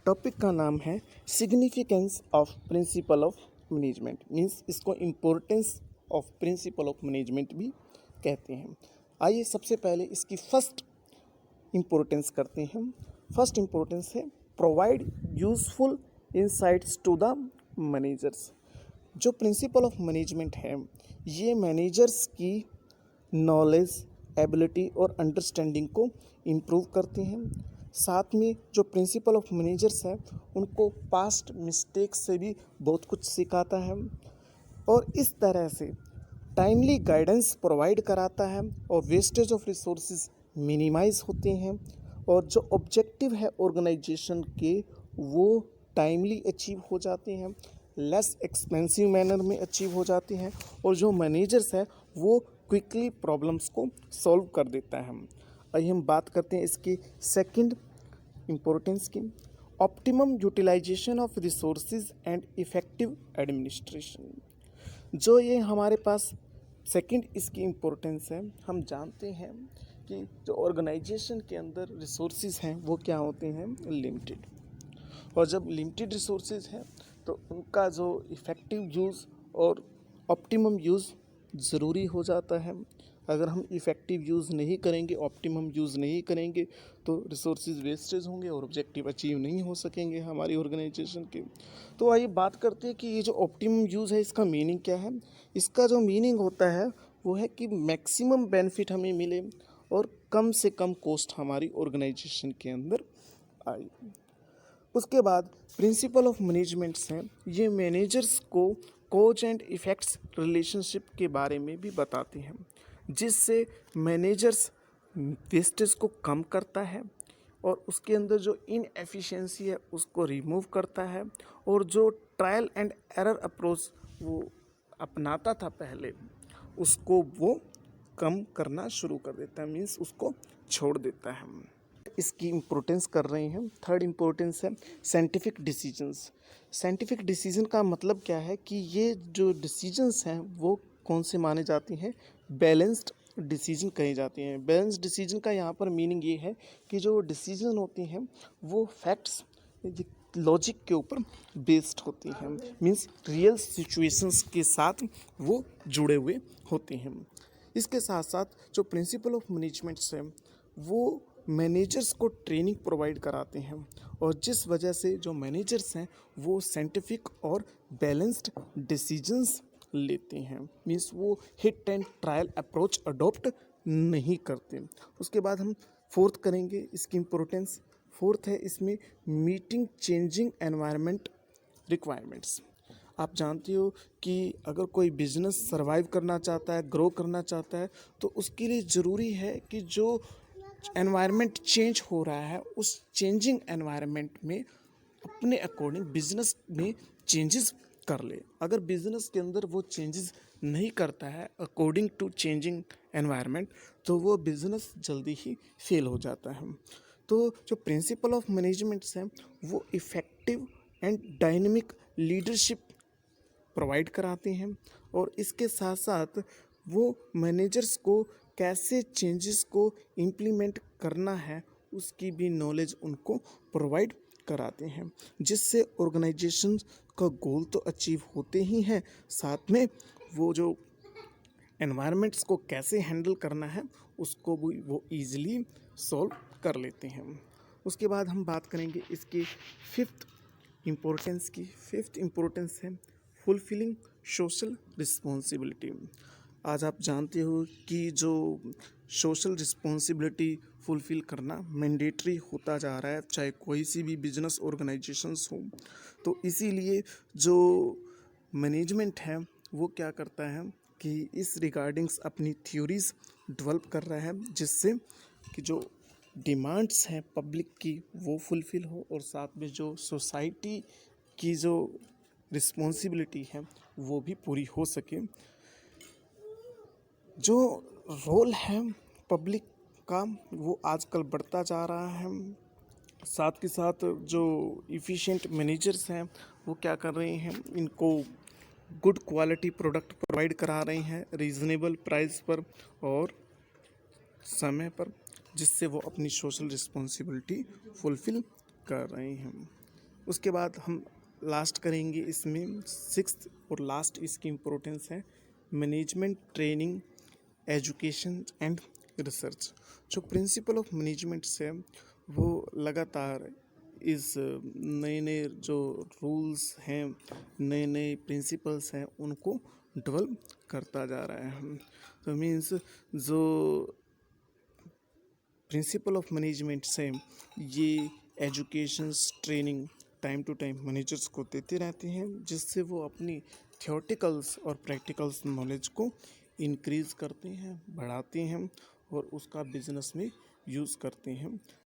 Topic का नाम है significance of principle of management. Means इसको importance of principle of management भी कहते हैं। आइए सबसे पहले इसकी फर्स्ट इम्पोर्टेंस करते हैं। फर्स्ट इम्पोर्टेंस है provide useful insights to the managers. जो प्रिंसिपल ऑफ मैनेजमेंट है ये मैनेजर्स की नॉलेज, एबिलिटी और अंडरस्टैंडिंग को इम्प्रूव करते हैं। साथ में जो प्रिंसिपल ऑफ मैनेजर्स है उनको पास्ट मिस्टेक्स से भी बहुत कुछ सिखाता है और इस तरह से टाइमली गाइडेंस प्रोवाइड कराता है और वेस्टेज ऑफ रिसोर्सेज मिनिमाइज होते हैं और जो ऑब्जेक्टिव है ऑर्गेनाइजेशन के वो टाइमली अचीव हो जाते हैं, लेस एक्सपेंसिव मैनर में अचीव हो जाते हैं और जो मैनेजर्स है वो क्विकली प्रॉब्लम्स को सॉल्व कर देता है। आइए हम बात करते हैं इसकी सेकंड इम्पोर्टेंस की, optimum utilisation of resources and effective administration. जो ये हमारे पास सेकंड इसकी इम्पोर्टेंस है, हम जानते हैं कि जो ऑर्गेनाइजेशन के अंदर रिसोर्सेज हैं वो क्या होते हैं, लिमिटेड, और जब लिमिटेड रिसोर्सेज हैं तो उनका जो इफ़ेक्टिव यूज़ और ऑप्टिमम यूज़ ज़रूरी हो जाता है। अगर हम इफ़ेक्टिव यूज़ नहीं करेंगे, ऑप्टिमम यूज़ नहीं करेंगे तो रिसोर्सेज वेस्टेज होंगे और ऑब्जेक्टिव अचीव नहीं हो सकेंगे हमारी ऑर्गेनाइजेशन के। तो आइए बात करते हैं कि ये जो ऑप्टिमम यूज़ है इसका मीनिंग क्या है। इसका जो मीनिंग होता है वो है कि मैक्सिमम बेनिफिट हमें मिले और कम से कम कॉस्ट हमारी ऑर्गेनाइजेशन के अंदर आए। उसके बाद प्रिंसिपल ऑफ मैनेजमेंट्स हैं, ये मैनेजर्स को कॉज एंड इफ़ेक्ट्स रिलेशनशिप के बारे में भी बताते हैं, जिससे मैनेजर्स वेस्टेज को कम करता है और उसके अंदर जो इनएफिशिएंसी है उसको रिमूव करता है और जो ट्रायल एंड एरर अप्रोच वो अपनाता था पहले उसको वो कम करना शुरू कर देता है, मीन्स उसको छोड़ देता है। इसकी इम्पोर्टेंस कर रहे हैं। थर्ड इम्पोर्टेंस है साइंटिफिक डिसीजंस। साइंटिफिक डिसीजन का मतलब क्या है कि ये जो डिसीजंस हैं वो कौन से माने जाते हैं, बैलेंस्ड डिसीजन कहे जाते हैं। बैलेंस्ड डिसीजन का यहाँ पर मीनिंग ये है कि जो डिसीजन होते हैं वो फैक्ट्स, लॉजिक के ऊपर बेस्ड होती हैं, मीन्स रियल सिचुएशंस के साथ वो जुड़े हुए होते हैं। इसके साथ साथ जो प्रिंसिपल ऑफ मैनेजमेंट्स हैं वो मैनेजर्स को ट्रेनिंग प्रोवाइड कराते हैं और जिस वजह से जो मैनेजर्स हैं वो साइंटिफिक और बैलेंस्ड डिसीजंस लेते हैं, मीन्स वो hit and trial approach adopt नहीं करते। उसके बाद हम फोर्थ करेंगे इसकी इम्पोर्टेंस। फोर्थ है इसमें मीटिंग चेंजिंग एनवायरनमेंट रिक्वायरमेंट्स। आप जानते हो कि अगर कोई बिजनेस सरवाइव करना चाहता है, ग्रो करना चाहता है, तो उसके लिए ज़रूरी है कि जो एनवायरनमेंट चेंज हो रहा है उस चेंजिंग एनवायरनमेंट में अपने अकॉर्डिंग बिजनेस में चेंजेस कर ले। अगर बिजनेस के अंदर वो चेंजेस नहीं करता है अकॉर्डिंग टू चेंजिंग एनवायरनमेंट तो वो बिजनेस जल्दी ही फेल हो जाता है। तो जो प्रिंसिपल ऑफ मैनेजमेंट्स हैं वो effective and dynamic leadership provide कराते हैं और इसके साथ साथ वो मैनेजर्स को कैसे चेंजेस को इम्प्लीमेंट करना है उसकी भी नॉलेज उनको प्रोवाइड कराते हैं, जिससे ऑर्गेनाइजेशन का गोल तो अचीव होते ही हैं, साथ में वो जो एनवायरनमेंट्स को कैसे हैंडल करना है उसको भी वो ईज़िली सॉल्व कर लेते हैं। उसके बाद हम बात करेंगे इसकी फिफ्थ इम्पोर्टेंस की। फिफ्थ इम्पोर्टेंस है फुलफिलिंग सोशल रिस्पॉन्सिबिलिटी। आज आप जानते हो कि जो सोशल रिस्पॉन्सिबिलिटी फुलफ़िल करना मैंडेटरी होता जा रहा है, चाहे कोई सी भी बिजनेस ऑर्गेनाइजेशंस हो। तो इसीलिए जो मैनेजमेंट है वो क्या करता है कि इस रिगार्डिंग्स अपनी थ्योरीज डेवलप कर रहा है, जिससे कि जो डिमांड्स हैं पब्लिक की वो फुलफ़िल हो और साथ में जो सोसाइटी की जो रिस्पॉन्सिबिलिटी है वो भी पूरी हो सके। जो रोल है पब्लिक का वो आजकल बढ़ता जा रहा है, साथ के साथ जो इफ़िशिएंट मैनेजर्स हैं वो क्या कर रहे हैं, इनको गुड क्वालिटी प्रोडक्ट प्रोवाइड करा रहे हैं रीज़नेबल प्राइस पर और समय पर, जिससे वो अपनी सोशल रिस्पॉन्सिबिलिटी फुलफ़िल कर रहे हैं। उसके बाद हम लास्ट करेंगे इसमें सिक्स्थ और लास्ट इसकी इम्पोर्टेंस है management training education and research. जो प्रिंसिपल ऑफ मैनेजमेंट है वो लगातार इस नए नए जो रूल्स हैं, नए नए प्रिंसिपल्स हैं, उनको डेवलप करता जा रहा है। तो मीन्स जो प्रिंसिपल ऑफ मैनेजमेंट से ये education training time to time managers को देते रहते हैं, जिससे वो अपनी थियोरटिकल्स और प्रैक्टिकल्स नॉलेज को इंक्रीज़ करते हैं, बढ़ाते हैं और उसका बिजनेस में यूज़ करते हैं।